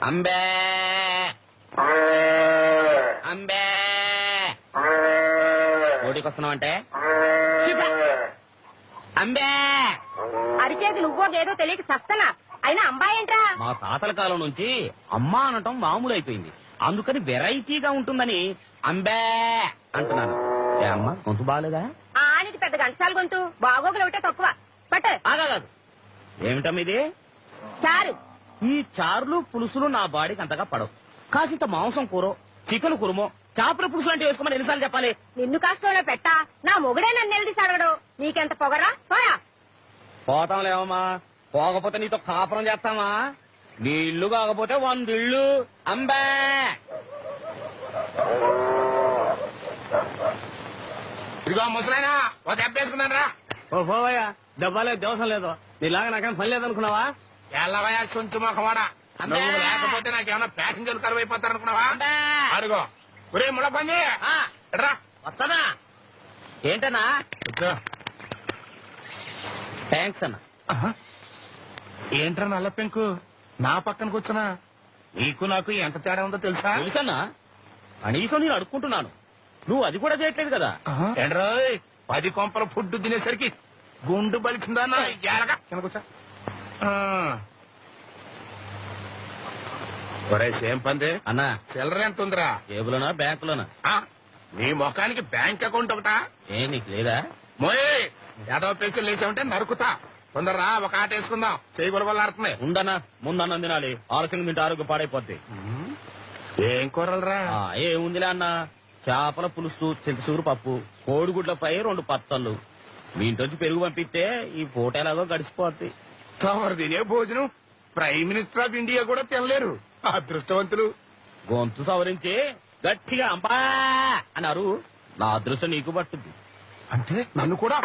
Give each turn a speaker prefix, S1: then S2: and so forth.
S1: అంబే అంబే ఓటికి వస్తున్నావు అంటే అంబే
S2: అరిచేది నువ్వో ఏదో తెలియక చస్తనా అయినా అంబాయి ఏంట్రా?
S1: మా తాతల కాలం నుంచి అమ్మ అనటం మామూలు అయిపోయింది. అందుకని వెరైటీగా ఉంటుందని అంబే అంటున్నాను. ఏ అమ్మ గొంతు బాగాలేదా?
S2: ఆనికి పెద్ద గంటసాల గొంతు, బాగోగులు ఒకటే తక్కువ. పట్టు.
S1: ఆగాదు. ఏమిటమ్మ ఇది?
S2: చారు.
S1: ఈ చారులు పులుసులు నా బాడీకి అంతగా పడవు. కాసింత మాంసం కూర, చికెన్ కురుమో, చేపల పులుసు లాంటివి వేసుకోమని ఎన్నిసార్లు చెప్పాలి?
S2: నిన్ను కష్టంలో పెట్టా నా మొగుడే నన్ను నిలదీసి అడగడు. నీకెంత పొగరా? పోయా.
S1: పోతాంలేవమ్మా, పోకపోతే నీతో కాపురం చేస్తామా? నీ ఇల్లు కాకపోతే 100 ఇళ్ళు. అంబే
S3: ఇదిగో ముసలాయనా, ఓ దెబ్బేసుకున్నాను రా.
S1: ఓ పోవయ్యా, దెబ్బలేదు దేవసం లేదు. నీలాగా నాకేం పని లేదనుకున్నావా?
S3: ఎల్లవయ్యా సొంచు మొఖవాడా, నువ్వు లేకపోతే నాకేమన్నా ప్యాసింజర్ కరువు అయిపోతారనుకున్నావా? అడుగో ఒరే ముళ్ళ పంది రా.
S1: వస్తానా? ఏంటన్నా? థ్యాంక్స్ అన్న.
S3: ఏంట్రా నల్ల పెంకు నా పక్కన కూర్చున్నా? నీకు నాకు ఎంత తేడా ఉందో తెలుసా?
S1: తెలుసన్నా, కనీసం నేను అడుక్కుంటున్నాను, నువ్వు అది కూడా చేయట్లేదు కదా.
S3: ఏంట్రోయ్ 10 కొంపల ఫుడ్ తినేసరికి గుండు బలిచిందా? కింద కూర్చో. ఒరే సేమ్ పంది
S1: అన్నా,
S3: చిల్లర ఎంత ఉందిరా?
S1: జేబులోనా బ్యాంకులోనా?
S3: నీ ముఖానికి బ్యాంక్ అకౌంట్ ఒకటా?
S1: ఏ నీకు లేదా?
S3: మోయ్ ఏదో పేసులు లేచామంటే నరుకుతా. తొందరరా, ఒక ఆట వేసుకుందాం. చేయగొలవలాడుతుంది.
S1: ఉండనా, ముందన్నం తినాలి. ఆలస్యంగా తింటే ఆరోగ్యం పాడైపోద్ది.
S3: ఏం కూరలరా?
S1: ఏముందిలే అన్న, చేపల పులుసు, చింతసూరు పప్పు, కోడిగుడ్లపై 2 పచ్చళ్ళు. మీ ఇంటి పెరుగు పంపిస్తే ఈ పూట ఎలాగో గడిచిపోద్ది.
S3: తమరు తినే భోజనం ప్రైమ్ మినిస్టర్ ఆఫ్ ఇండియా కూడా తినలేరు. అదృష్టవంతులు.
S1: గొంతు సవరించి గట్టిగా అంబా అన్నారు. నా అదృష్టం నీకు పట్టుద్ది.
S3: అంటే నన్ను కూడా